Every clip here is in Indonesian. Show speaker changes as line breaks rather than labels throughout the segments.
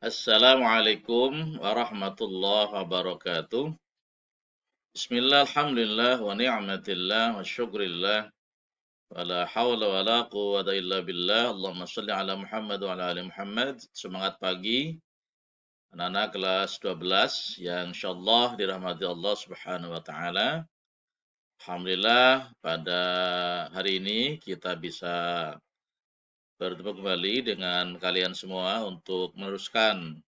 Assalamualaikum warahmatullahi wabarakatuh. Bismillah, alhamdulillah, wa ni'matillah, wa syukrillah, wa la hawla wa la quwwata illa billah. Allahumma salli ala Muhammad wa ala ali Muhammad. Semangat pagi, anak-anak kelas 12 yang insyaallah dirahmati Allah Subhanahu wa taala. Alhamdulillah pada hari ini kita bisa bertemu kembali dengan kalian semua untuk meneruskan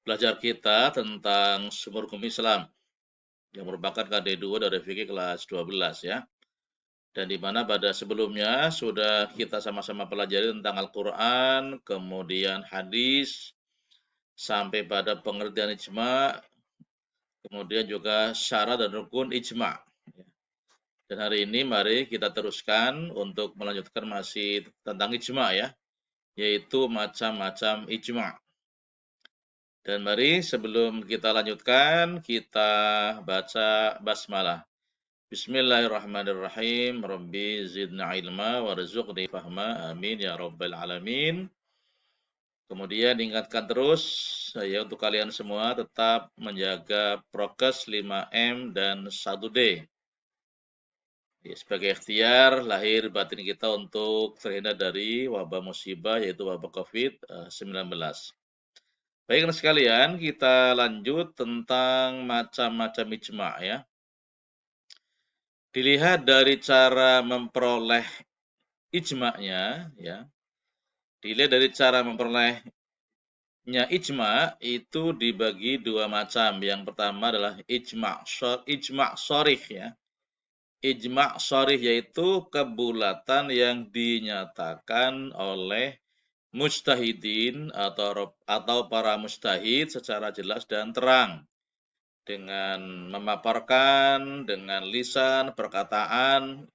belajar kita tentang sumber hukum Islam yang merupakan KD2 dari fikih kelas 12 ya. Dan di mana pada sebelumnya sudah kita sama-sama pelajari tentang Al-Quran, kemudian hadis, sampai pada pengertian ijma, kemudian juga syarat dan rukun ijma. Dan hari ini mari kita teruskan untuk melanjutkan masih tentang ijma ya, yaitu macam-macam ijma. Dan mari sebelum kita lanjutkan, kita baca basmalah. Bismillahirrahmanirrahim. Rabbi zidna ilma warzuqni fahma. Amin ya rabbal alamin. Kemudian ingatkan terus saya untuk kalian semua tetap menjaga prokes 5M dan 1D. Sebagai ikhtiar lahir batin kita untuk terhindar dari wabah musibah yaitu wabah COVID-19. Baik sekalian, kita lanjut tentang macam-macam ijma ya. Dilihat dari cara memperoleh ijma'nya ya. Dilihat dari cara memperolehnya ijma itu dibagi dua macam. Yang pertama adalah ijma' sharih ya. Ijma' sharih yaitu kebulatan yang dinyatakan oleh mujtahidin atau para mujtahid secara jelas dan terang dengan memaparkan dengan lisan perkataan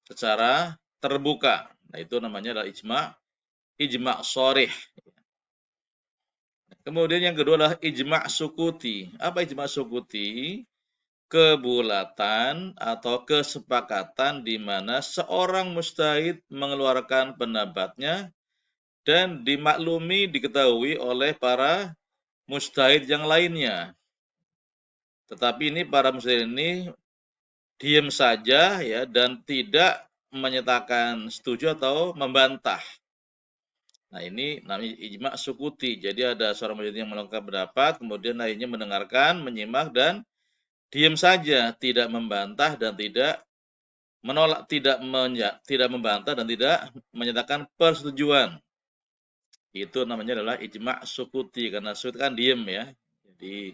secara terbuka. Nah, itu namanya adalah ijma' sharih. Kemudian yang kedua adalah ijma' sukuti. Apa ijma' sukuti? Kebulatan atau kesepakatan di mana seorang mujtahid mengeluarkan pendapatnya dan dimaklumi diketahui oleh para mujtahid yang lainnya. Tetapi ini para mujtahid ini diam saja ya dan tidak menyatakan setuju atau membantah. Nah, ini namanya ijma' sukuti. Jadi ada seorang mujtahid yang melakukan pendapat, kemudian lainnya mendengarkan, menyimak dan diam saja, tidak membantah dan tidak menolak, tidak membantah dan tidak menyatakan persetujuan. Itu namanya adalah ijma' sukuti karena sukut kan diam ya. Jadi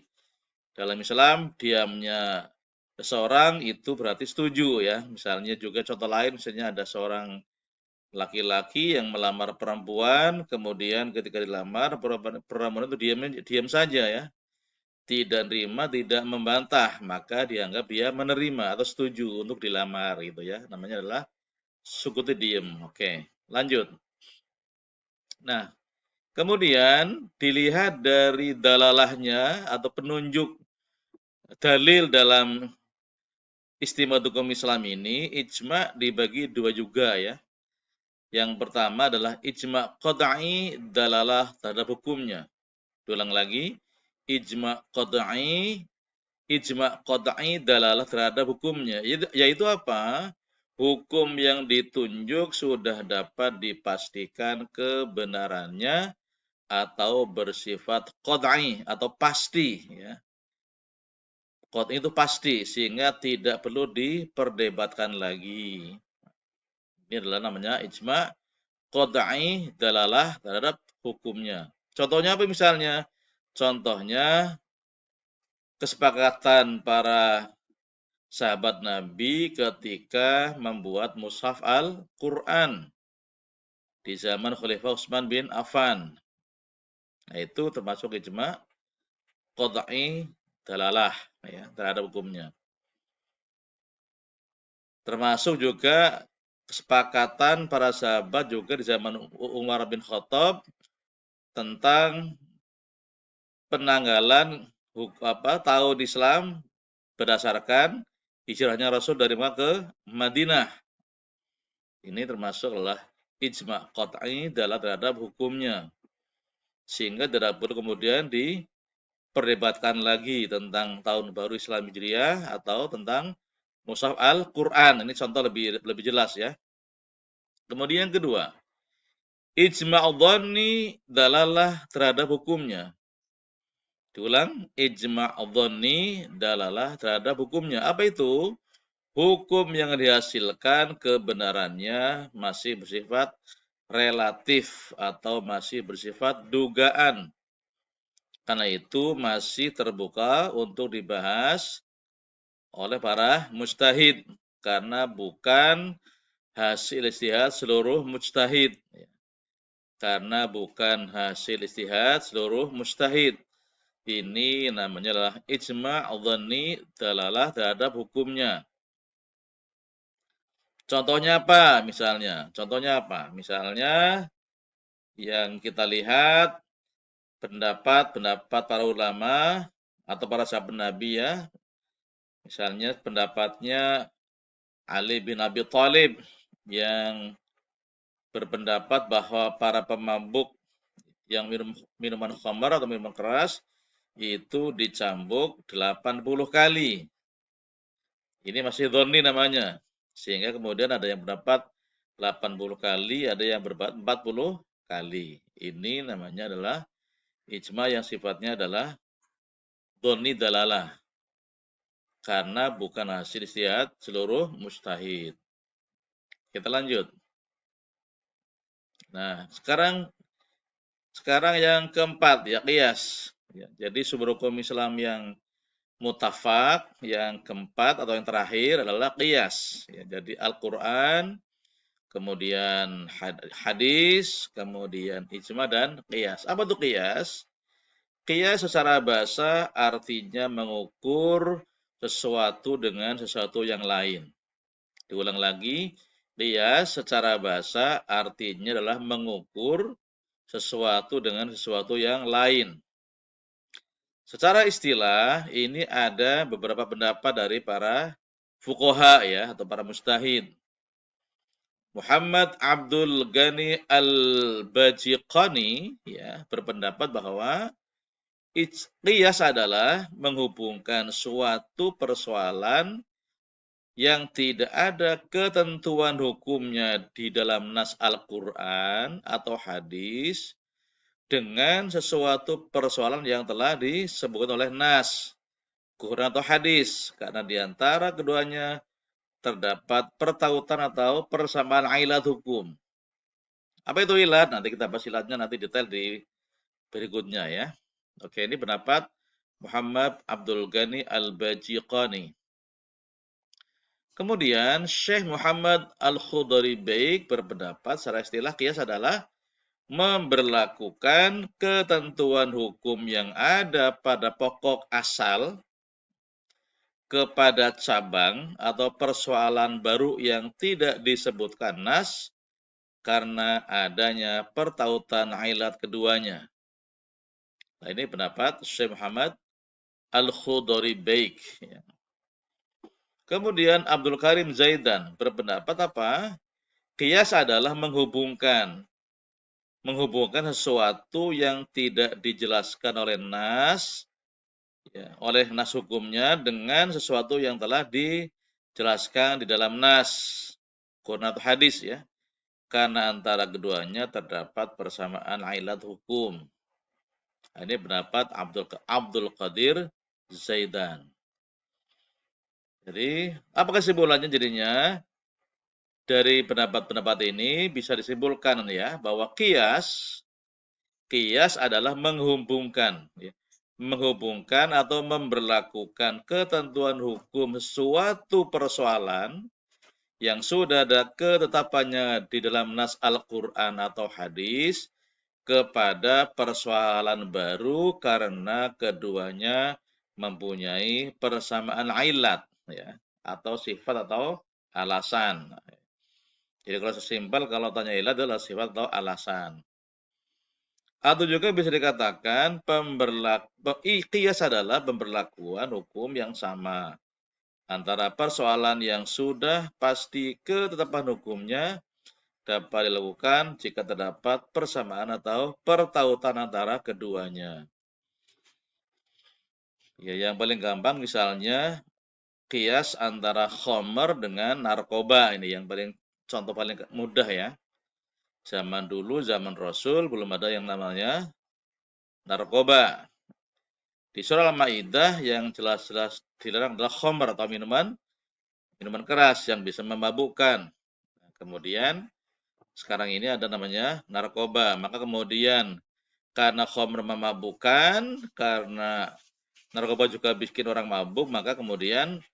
dalam Islam diamnya seseorang itu berarti setuju ya. Misalnya juga contoh lain, misalnya ada seorang laki-laki yang melamar perempuan, kemudian ketika dilamar perempuan itu diam saja ya. Tidak terima, tidak membantah, maka dianggap dia menerima atau setuju untuk dilamar gitu ya. Namanya adalah sukuti diem. Oke, lanjut. Nah, kemudian dilihat dari dalalahnya atau penunjuk dalil dalam istimewa hukum Islam ini, ijma dibagi dua juga ya. Yang pertama adalah ijma qad'i dalalah terhadap hukumnya. Ulang lagi, ijma qad'i dalalah terhadap hukumnya. Yaitu apa? Hukum yang ditunjuk sudah dapat dipastikan kebenarannya atau bersifat qad'i atau pasti ya. Qad'i itu pasti sehingga tidak perlu diperdebatkan lagi. Ini adalah namanya ijma qad'i dalalah terhadap hukumnya. Contohnya apa misalnya? Contohnya kesepakatan para sahabat Nabi ketika membuat mushaf Al-Quran di zaman Khalifah Utsman bin Affan. Nah, itu termasuk ijma qad'i dalalah ya, terhadap hukumnya. Termasuk juga kesepakatan para sahabat juga di zaman Umar bin Khattab tentang penanggalan tahun Islam berdasarkan hijrahnya Rasul dari Makkah ke Madinah. Ini termasuk adalah ijma' qat'i dalam terhadap hukumnya. sehingga tidak perlu kemudian diperdebatkan lagi tentang tahun baru Islam Hijriah atau tentang mushaf Al-Quran. Ini contoh lebih jelas ya. Kemudian yang kedua, ijma' dhanni dalalah terhadap hukumnya. Diulang, ijma' dhanni dalalah terhadap hukumnya. Apa itu? Hukum yang dihasilkan kebenarannya masih bersifat relatif atau masih bersifat dugaan. Karena itu masih terbuka untuk dibahas oleh para mujtahid. Karena bukan hasil ijtihad seluruh mujtahid. Karena bukan hasil ijtihad seluruh mujtahid. Ini namanya adalah ijma' dhanni dalalah terhadap hukumnya. Contohnya apa misalnya? Contohnya apa? Misalnya yang kita lihat pendapat para ulama atau para sahabat Nabi ya. Misalnya pendapatnya Ali bin Abi Thalib yang berpendapat bahwa para pemabuk yang minum minuman khamar atau minuman keras itu dicambuk 80 kali. Ini masih dhonni namanya. Sehingga kemudian ada yang berpendapat 80 kali, ada yang berpendapat 40 kali. Ini namanya adalah ijma yang sifatnya adalah dhonni dalalah. Karena bukan hasil ijtihad seluruh mujtahid. Kita lanjut. Nah, sekarang yang keempat ya qiyas. Ya, jadi sumber hukum Islam yang mutafak, yang keempat atau yang terakhir adalah qiyas. Ya, jadi Al-Qur'an, kemudian hadis, kemudian ijma dan qiyas. Apa itu qiyas? Qiyas secara bahasa artinya mengukur sesuatu dengan sesuatu yang lain. Diulang lagi, qiyas secara bahasa artinya adalah mengukur sesuatu dengan sesuatu yang lain. Secara istilah, ini ada beberapa pendapat dari para fuqaha ya, atau para mujtahid. Muhammad Abdul Ghani Al-Bajiqani ya, berpendapat bahwa qiyas adalah menghubungkan suatu persoalan yang tidak ada ketentuan hukumnya di dalam nas Al-Quran atau hadis dengan sesuatu persoalan yang telah disebutkan oleh nas, Quran atau hadis. Karena di antara keduanya terdapat pertautan atau persamaan ilat hukum. Apa itu ilat? Nanti kita bahas ilatnya nanti detail di berikutnya ya. Oke, ini pendapat Muhammad Abdul Ghani Al-Bajiqani. Kemudian Syekh Muhammad Al-Khudari Baik berpendapat secara istilah qiyas adalah memberlakukan ketentuan hukum yang ada pada pokok asal kepada cabang atau persoalan baru yang tidak disebutkan nas karena adanya pertautan ilat keduanya. Nah, ini pendapat Syekh Muhammad Al-Khudari Baik. Kemudian Abdul Karim Zaidan berpendapat apa? Qiyas adalah menghubungkan sesuatu yang tidak dijelaskan oleh nas, ya, oleh nas hukumnya dengan sesuatu yang telah dijelaskan di dalam nas, Quran atau hadis ya. Karena antara keduanya terdapat persamaan ilat hukum. Ini pendapat Abdul Qadir Zaidan. Jadi, apa kesimpulannya jadinya? Dari pendapat-pendapat ini bisa disimpulkan ya bahwa qiyas adalah menghubungkan atau memberlakukan ketentuan hukum suatu persoalan yang sudah ada ketetapannya di dalam nas Al-Quran atau hadis kepada persoalan baru karena keduanya mempunyai persamaan ilat ya, atau sifat atau alasan. Jadi kalau sesimpel kalau tanya ilat adalah sifat atau alasan. Atau juga bisa dikatakan qiyas adalah pemberlakuan hukum yang sama antara persoalan yang sudah pasti ketetapan hukumnya dapat dilakukan jika terdapat persamaan atau pertautan antara keduanya. Ya, yang paling gampang misalnya kias antara khomer dengan narkoba, ini yang paling contoh paling mudah ya. Zaman dulu, zaman Rasul belum ada yang namanya narkoba. Di surah Al-Maidah yang jelas-jelas dilarang adalah khomer atau minuman keras yang bisa memabukkan. Nah, kemudian sekarang ini ada namanya narkoba. Maka kemudian karena khomer memabukkan, karena narkoba juga bikin orang mabuk, maka kemudian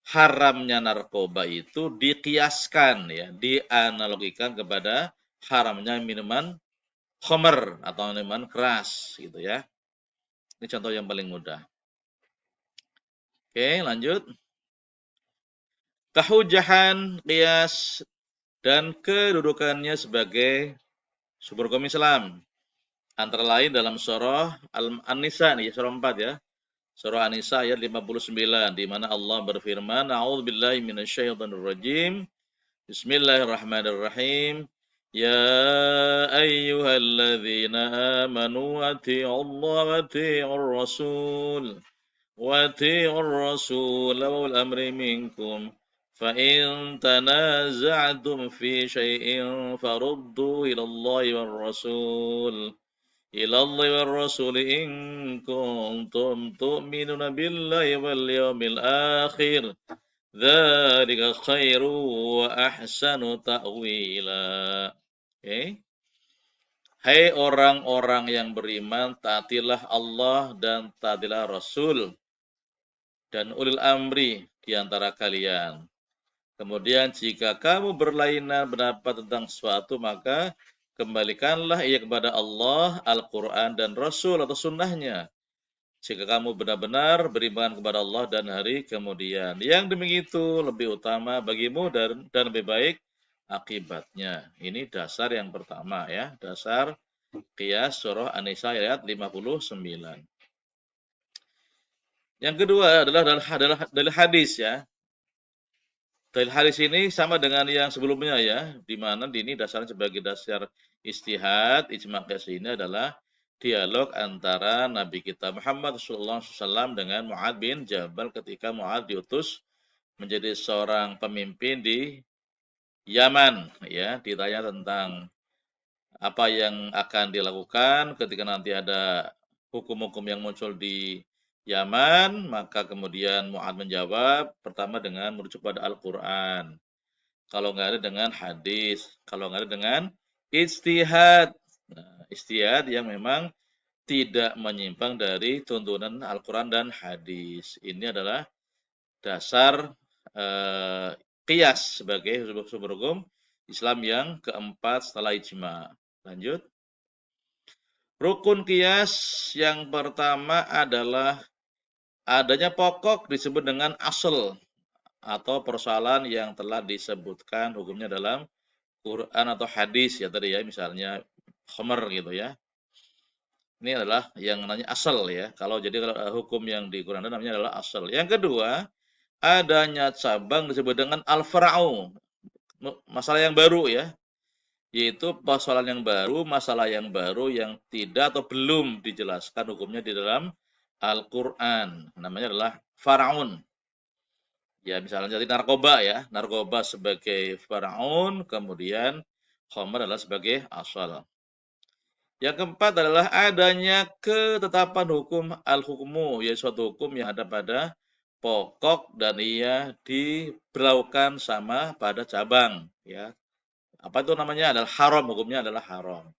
haramnya narkoba itu dikiaskan ya, dianalogikan kepada haramnya minuman khamr atau minuman keras gitu ya. Ini contoh yang paling mudah. Oke, lanjut. Kehujahan qiyas dan kedudukannya sebagai sumber hukum Islam. Antara lain dalam surah An-Nisa nih, surah 4 ya. Surah An-Nisa ayat 59 di mana Allah berfirman, "A'udzubillahi minasyaitonirrajim. Bismillahirrahmanirrahim. Ya ayyuhalladzina amanu atii'ullaha wa atii'ur rasul wa atii'ur rasul wa ulil amri minkum. Fa in tanaza'tum fi syai'in farudduhu ilallahi war rasul. Ilallahi war rasul in kuntum tu'minuna billahi wal yawmil akhir. Dzalika khairu wa ahsanu ta'wila." Oke. Hai orang-orang yang beriman, taatilah Allah dan taatilah Rasul dan ulil amri di antara kalian. Kemudian jika kamu berlainan pendapat tentang sesuatu, maka kembalikanlah ia kepada Allah, Al-Quran, dan Rasul atau sunnahnya. Jika kamu benar-benar beriman kepada Allah dan hari kemudian. Yang demikian itu lebih utama bagimu dan lebih baik akibatnya. Ini dasar yang pertama ya. Dasar qiyas surah An-Nisa ayat 59. Yang kedua adalah dalil hadis ya. Dalil hadis ini sama dengan yang sebelumnya ya, di mana ini dasarnya sebagai dasar istihad, ijma' qiyas ini adalah dialog antara Nabi kita Muhammad SAW dengan Mu'ad bin Jabal ketika Mu'ad diutus menjadi seorang pemimpin di Yaman ya, ditanya tentang apa yang akan dilakukan ketika nanti ada hukum-hukum yang muncul di Yaman, maka kemudian Mu'ad menjawab pertama dengan merujuk pada Al-Qur'an. Kalau nggak ada dengan hadis, kalau nggak ada dengan ijtihad. Nah, ijtihad yang memang tidak menyimpang dari tuntunan Al-Quran dan hadis. Ini adalah dasar qiyas sebagai sumber hukum Islam yang keempat setelah ijma. Lanjut. Rukun qiyas yang pertama adalah adanya pokok disebut dengan asal atau persoalan yang telah disebutkan hukumnya dalam Quran atau hadis ya tadi ya, misalnya khamar gitu ya. Ini adalah yang namanya asal ya. Kalau hukum yang di Quran namanya adalah asal. Yang kedua, adanya cabang disebut dengan al-far'u. Masalah yang baru ya. Yaitu persoalan yang baru, masalah yang baru yang tidak atau belum dijelaskan hukumnya di dalam Al-Quran. Namanya adalah far'un. Ya, misalnya jadi narkoba ya. Narkoba sebagai far'un, kemudian khamr adalah sebagai asal. Yang keempat adalah adanya ketetapan hukum al-hukmu, yaitu suatu hukum yang ada pada pokok dan ia diberlakukan sama pada cabang. Ya, apa itu namanya? Adalah haram, hukumnya adalah haram.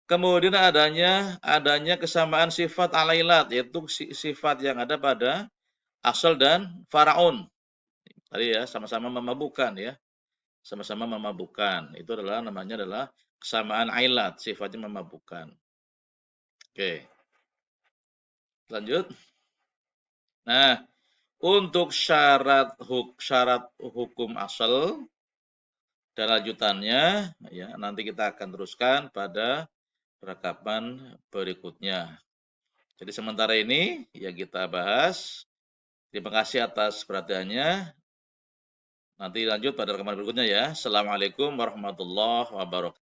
Kemudian adanya kesamaan sifat alailat, yaitu sifat yang ada pada asal dan faraun. Tadi ya, sama-sama memabukkan ya. Sama-sama memabukkan. Itu namanya adalah kesamaan ailat, sifatnya memabukkan. Oke. Lanjut. Nah, untuk syarat hukum asal dan lanjutannya ya nanti kita akan teruskan pada rekapan berikutnya. Jadi sementara ini ya kita bahas. Terima kasih atas perhatiannya. Nanti lanjut pada rekaman berikutnya ya. Assalamualaikum warahmatullahi wabarakatuh.